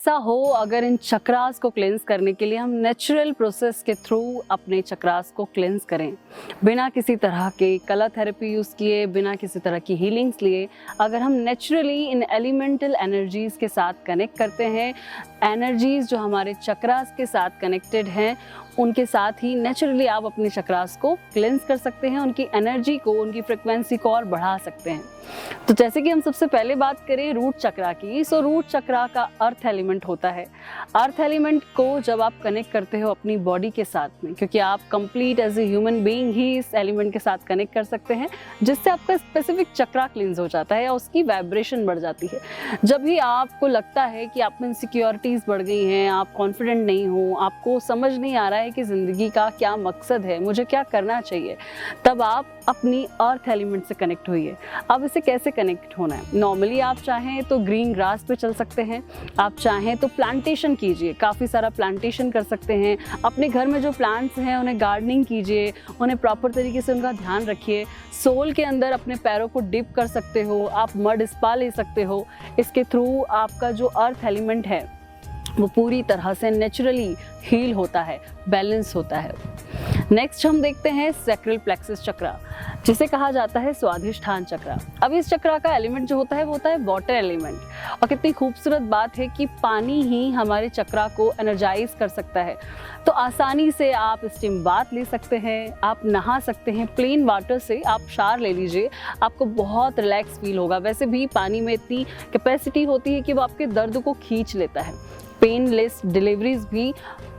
ऐसा हो अगर इन चक्रास को क्लेंस करने के लिए हम नेचुरल प्रोसेस के थ्रू अपने चक्रास को क्लेंस करें, बिना किसी तरह के कलर थेरेपी यूज़ किए, बिना किसी तरह की हीलिंग्स लिए, अगर हम नेचुरली इन एलिमेंटल एनर्जीज़ के साथ कनेक्ट करते हैं, एनर्जीज़ जो हमारे चक्रास के साथ कनेक्टेड हैं उनके साथ ही नेचुरली आप अपने चक्रास को क्लेंस कर सकते हैं, उनकी एनर्जी को, उनकी फ्रिक्वेंसी को और बढ़ा सकते हैं। तो जैसे कि हम सबसे पहले बात करें रूट चक्रा की, सो रूट चक्रा का अर्थ एलिमेंट होता है। अर्थ एलिमेंट को जब आप कनेक्ट करते हो अपनी बॉडी के साथ में, क्योंकि आप complete as a human being ही इस एलिमेंट के साथ कनेक्ट कर सकते हैं, जिससे आपका स्पेसिफिक चक्रा क्लींस हो जाता है या उसकी वाइब्रेशन बढ़ जाती है। जब भी आपको लगता है कि आप में इनसिक्योरिटीज़ बढ़ गई हैं, आप कॉन्फिडेंट नहीं हो, आपको समझ नहीं आ रहा है कि ज़िंदगी का क्या मकसद है, मुझे क्या करना चाहिए, तब आप अपनी अर्थ एलिमेंट से कनेक्ट होइए। अब इसे कैसे कनेक्ट होना है? नॉर्मली आप चाहें तो ग्रीन ग्रास पे चल सकते हैं, आप चाहें तो प्लांटेशन कीजिए, काफ़ी सारा प्लांटेशन कर सकते हैं। अपने घर में जो प्लांट्स हैं उन्हें गार्डनिंग कीजिए, उन्हें प्रॉपर तरीके से उनका ध्यान रखिए। सोल के अंदर अपने पैरों को डिप कर सकते हो, आप मड स्पा ले सकते हो। इसके थ्रू आपका जो अर्थ एलिमेंट है वो पूरी तरह से नेचुरली हील होता है, बैलेंस होता है। नेक्स्ट हम देखते हैं सैक्रल प्लेक्सस चक्रा, जिसे कहा जाता है स्वाधिष्ठान चक्रा। अब इस चक्रा का एलिमेंट जो होता है वो होता है वाटर एलिमेंट, और कितनी खूबसूरत बात है कि पानी ही हमारे चक्रा को एनर्जाइज कर सकता है। तो आसानी से आप स्टीम बाथ ले सकते हैं, आप नहा सकते हैं, प्लेन वाटर से आप शावर ले लीजिए, आपको बहुत रिलैक्स फील होगा। वैसे भी पानी में इतनी कैपेसिटी होती है कि वो आपके दर्द को खींच लेता है। पेनलेस डिलीवरीज भी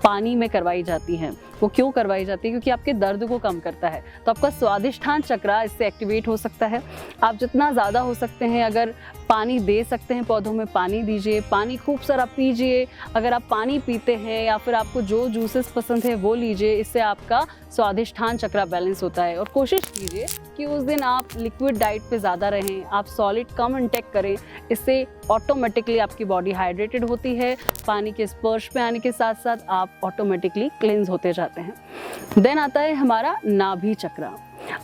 पानी में करवाई जाती हैं। वो क्यों करवाई जाती है? क्योंकि आपके दर्द को कम करता है। तो आपका स्वादिष्ठान चक्रा इससे एक्टिवेट हो सकता है। आप जितना ज़्यादा हो सकते हैं अगर पानी दे सकते हैं पौधों में, पानी दीजिए, पानी खूब सारा पीजिए। अगर आप पानी पीते हैं या फिर आपको जो जूसेस पसंद है वो लीजिए, इससे आपका स्वादिष्ठान चक्रा बैलेंस होता है। और कोशिश कीजिए कि उस दिन आप लिक्विड डाइट पे ज़्यादा रहें, आप सॉलिड कम इंटेक करें। इससे ऑटोमेटिकली आपकी बॉडी हाइड्रेटेड होती है, पानी के स्पर्श पे आने के साथ साथ आप ऑटोमेटिकली क्लींस होते जाते हैं। देन आता है हमारा नाभि चक्रा।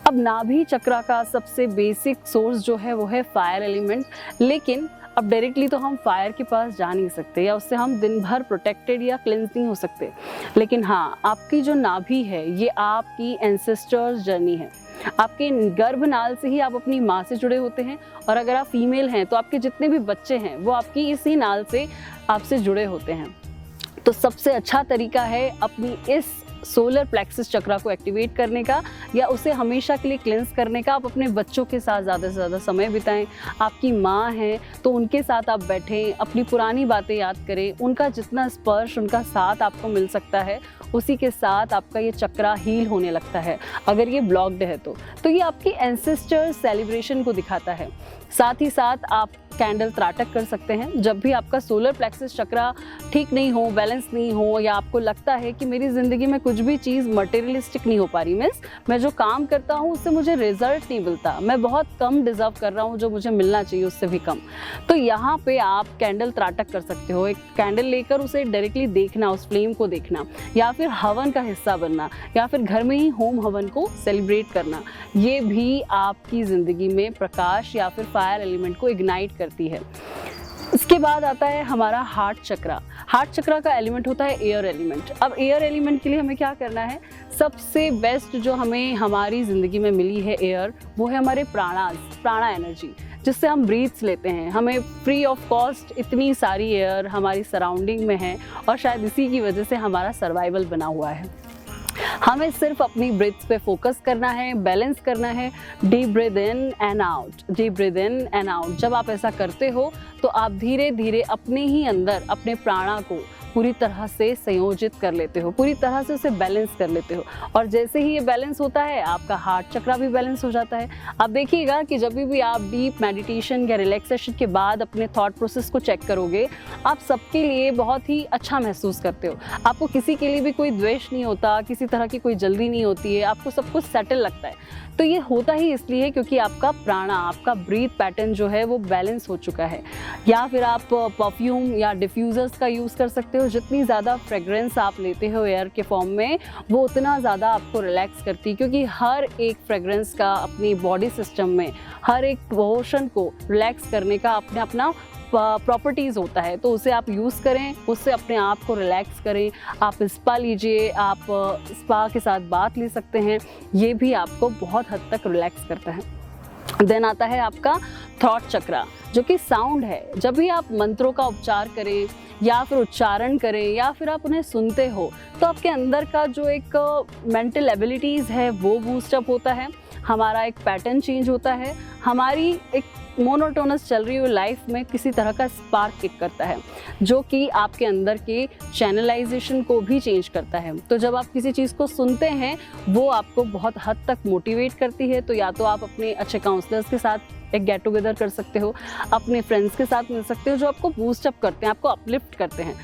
अब नाभि चक्रा का सबसे बेसिक सोर्स जो है वो है फायर एलिमेंट, लेकिन अब डायरेक्टली तो हम फायर के पास जा नहीं सकते या उससे हम दिन भर प्रोटेक्टेड या क्लींस नहीं हो सकते। लेकिन हाँ, आपकी जो नाभि है ये आपकी एंसेस्टर्स जर्नी है। आपके गर्भनाल से ही आप अपनी माँ से जुड़े होते हैं, और अगर आप फीमेल हैं तो आपके जितने भी बच्चे हैं वो आपकी इसी नाल से आपसे जुड़े होते हैं। तो सबसे अच्छा तरीका है अपनी इस सोलर प्लेक्सस चक्रा को एक्टिवेट करने का या उसे हमेशा के लिए क्लेंस करने का। आप अपने बच्चों के साथ ज़्यादा से ज़्यादा समय बिताएं। आपकी माँ है तो उनके साथ आप बैठें, अपनी पुरानी बातें याद करें। उनका जितना स्पर्श, उनका साथ आपको मिल सकता है, उसी के साथ आपका ये चक्रा हील होने लगता है। अगर ये ब्लॉक्ड है तो ये आपकी एंसेस्टर सेलिब्रेशन को दिखाता है। साथ ही साथ आप कैंडल त्राटक कर सकते हैं। जब भी आपका सोलर प्लेक्सस चक्रा ठीक नहीं हो, बैलेंस नहीं हो, या आपको लगता है कि मेरी ज़िंदगी में कुछ भी चीज़ मटेरियलिस्टिक नहीं हो पा रही, मीन्स मैं जो काम करता हूँ उससे मुझे रिजल्ट नहीं मिलता, मैं बहुत कम डिज़र्व कर रहा हूँ जो मुझे मिलना चाहिए उससे भी कम, तो यहाँ पे आप कैंडल त्राटक कर सकते हो। एक कैंडल लेकर उसे डायरेक्टली देखना, उस फ्लेम को देखना, या फिर हवन का हिस्सा बनना, या फिर घर में ही होम हवन को सेलिब्रेट करना। ये भी आपकी ज़िंदगी में प्रकाश या फिर फायर एलिमेंट को इग्नाइट करती है। इसके बाद आता है हमारा हार्ट चक्रा। हार्ट चक्रा का एलिमेंट होता है एयर एलिमेंट। अब एयर एलिमेंट के लिए हमें क्या करना है? सबसे बेस्ट जो हमें हमारी ज़िंदगी में मिली है एयर, वो है हमारे प्राणा एनर्जी, जिससे हम ब्रीथ्स लेते हैं। हमें फ्री ऑफ कॉस्ट इतनी सारी एयर हमारी सराउंडिंग में है, और शायद इसी की वजह से हमारा सर्वाइवल बना हुआ है। हमें सिर्फ अपनी ब्रीथ्स पे फोकस करना है, बैलेंस करना है। Deep breath in and out, deep breath in and out. जब आप ऐसा करते हो तो आप धीरे धीरे अपने ही अंदर अपने प्राणा को पूरी तरह से संयोजित कर लेते हो, पूरी तरह से उसे बैलेंस कर लेते हो। और जैसे ही ये बैलेंस होता है आपका हार्ट चक्रा भी बैलेंस हो जाता है। आप देखिएगा कि जब भी आप डीप मेडिटेशन या रिलैक्सेशन के बाद अपने थॉट प्रोसेस को चेक करोगे, आप सबके लिए बहुत ही अच्छा महसूस करते हो। आपको किसी के लिए भी कोई द्वेष नहीं होता, किसी तरह की कोई जल्दी नहीं होती है, आपको सब कुछ सेटल लगता है। तो ये होता ही इसलिए क्योंकि आपका प्राणा, आपका ब्रीथ पैटर्न जो है वो बैलेंस हो चुका है। या फिर आप परफ्यूम या डिफ्यूज़र्स का यूज़ कर सकते हो। जितनी ज़्यादा फ्रेगरेंस आप लेते हो एयर के फॉर्म में, वो उतना ज़्यादा आपको रिलैक्स करती है, क्योंकि हर एक फ्रेगरेंस का अपनी बॉडी सिस्टम में हर एक पोर्शन को रिलैक्स करने का अपना प्रॉपर्टीज़ होता है, तो उसे आप यूज़ करें, उससे अपने आप को रिलैक्स करें। आप स्पा लीजिए, आप स्पा के साथ बाथ ले सकते हैं, ये भी आपको बहुत हद तक रिलैक्स करता है। देन आता है आपका थ्रॉट चक्रा, जो कि साउंड है। जब भी आप मंत्रों का उपचार करें या फिर उच्चारण करें या फिर आप उन्हें सुनते हो, तो आपके अंदर का जो एक मेंटल एबिलिटीज़ है वो बूस्टअप होता है, हमारा एक पैटर्न चेंज होता है, हमारी एक मोनोटोनस चल रही हुई लाइफ में किसी तरह का स्पार्क किक करता है, जो कि आपके अंदर के चैनलाइजेशन को भी चेंज करता है। तो जब आप किसी चीज़ को सुनते हैं, वो आपको बहुत हद तक मोटिवेट करती है। तो या तो आप अपने अच्छे काउंसलर्स के साथ एक गेट टुगेदर कर सकते हो, अपने फ्रेंड्स के साथ मिल सकते हो, जो आपको बूस्टअप करते हैं, आपको अपलिफ्ट करते हैं।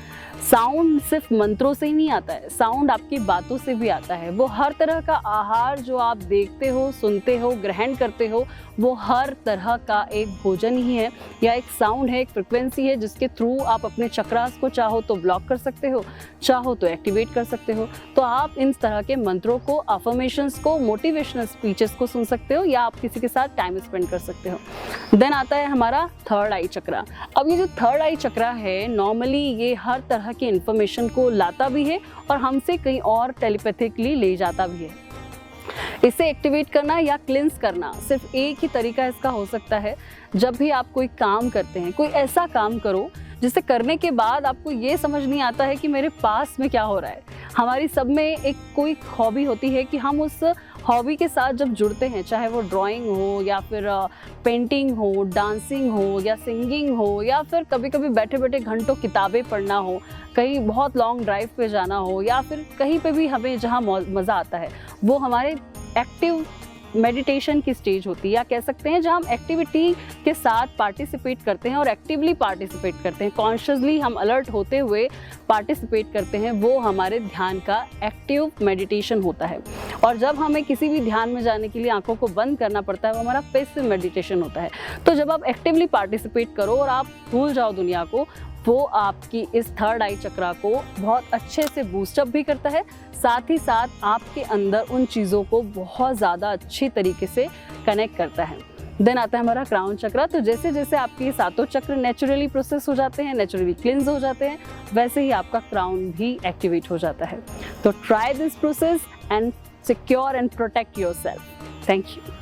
साउंड सिर्फ मंत्रों से ही नहीं आता है, साउंड आपकी बातों से भी आता है। वो हर तरह का आहार जो आप देखते हो, सुनते हो, ग्रहण करते हो, वो हर तरह का एक भोजन ही है या एक साउंड है, एक फ्रिक्वेंसी है, जिसके थ्रू आप अपने चक्रास को चाहो तो ब्लॉक कर सकते हो, चाहो तो एक्टिवेट कर सकते हो। तो आप इन तरह के मंत्रों को, अफर्मेशंस को, मोटिवेशनल स्पीचेस को सुन सकते हो या आप किसी के साथ टाइम स्पेंड कर सकते हो। देन आता है हमारा थर्ड आई चक्रा। अब ये जो थर्ड आई चक्रा है, नॉर्मली ये हर तरह की इंफॉर्मेशन को लाता भी है और हमसे कहीं और टेलीपैथिकली ले जाता भी है। इसे एक्टिवेट करना या क्लिंस करना सिर्फ एक ही तरीका इसका हो सकता है। जब भी आप कोई काम करते हैं, कोई ऐसा काम करो जिसे करने के बाद आपको ये समझ नहीं आता है कि मेरे पास में क्या हो रहा है। हमारी सब में एक कोई हॉबी होती है कि हम उस हॉबी के साथ जब जुड़ते हैं, चाहे वो ड्राइंग हो या फिर पेंटिंग हो, डांसिंग हो या सिंगिंग हो, या फिर कभी कभी बैठे बैठे घंटों किताबें पढ़ना हो, कहीं बहुत लॉन्ग ड्राइव पे जाना हो, या फिर कहीं पे भी हमें जहाँ मज़ा आता है, वो हमारे एक्टिव मेडिटेशन की स्टेज होती है, या कह सकते हैं जहाँ हम एक्टिविटी के साथ पार्टिसिपेट करते हैं और एक्टिवली पार्टिसिपेट करते हैं, कॉन्शियसली हम अलर्ट होते हुए पार्टिसिपेट करते हैं, वो हमारे ध्यान का एक्टिव मेडिटेशन होता है। और जब हमें किसी भी ध्यान में जाने के लिए आंखों को बंद करना पड़ता है, वो हमारा पैसिव मेडिटेशन होता है। तो जब आप एक्टिवली पार्टिसिपेट करो और आप भूल जाओ दुनिया को, वो आपकी इस थर्ड आई चक्रा को बहुत अच्छे से बूस्टअप भी करता है, साथ ही साथ आपके अंदर उन चीज़ों को बहुत ज़्यादा अच्छी तरीके से कनेक्ट करता है। देन आता है हमारा क्राउन चक्रा। तो जैसे जैसे आपके सातों चक्र नेचुरली प्रोसेस हो जाते हैं, नेचुरली क्लिंज हो जाते हैं, वैसे ही आपका क्राउन भी एक्टिवेट हो जाता है। तो try this process and secure and protect yourself. Thank you.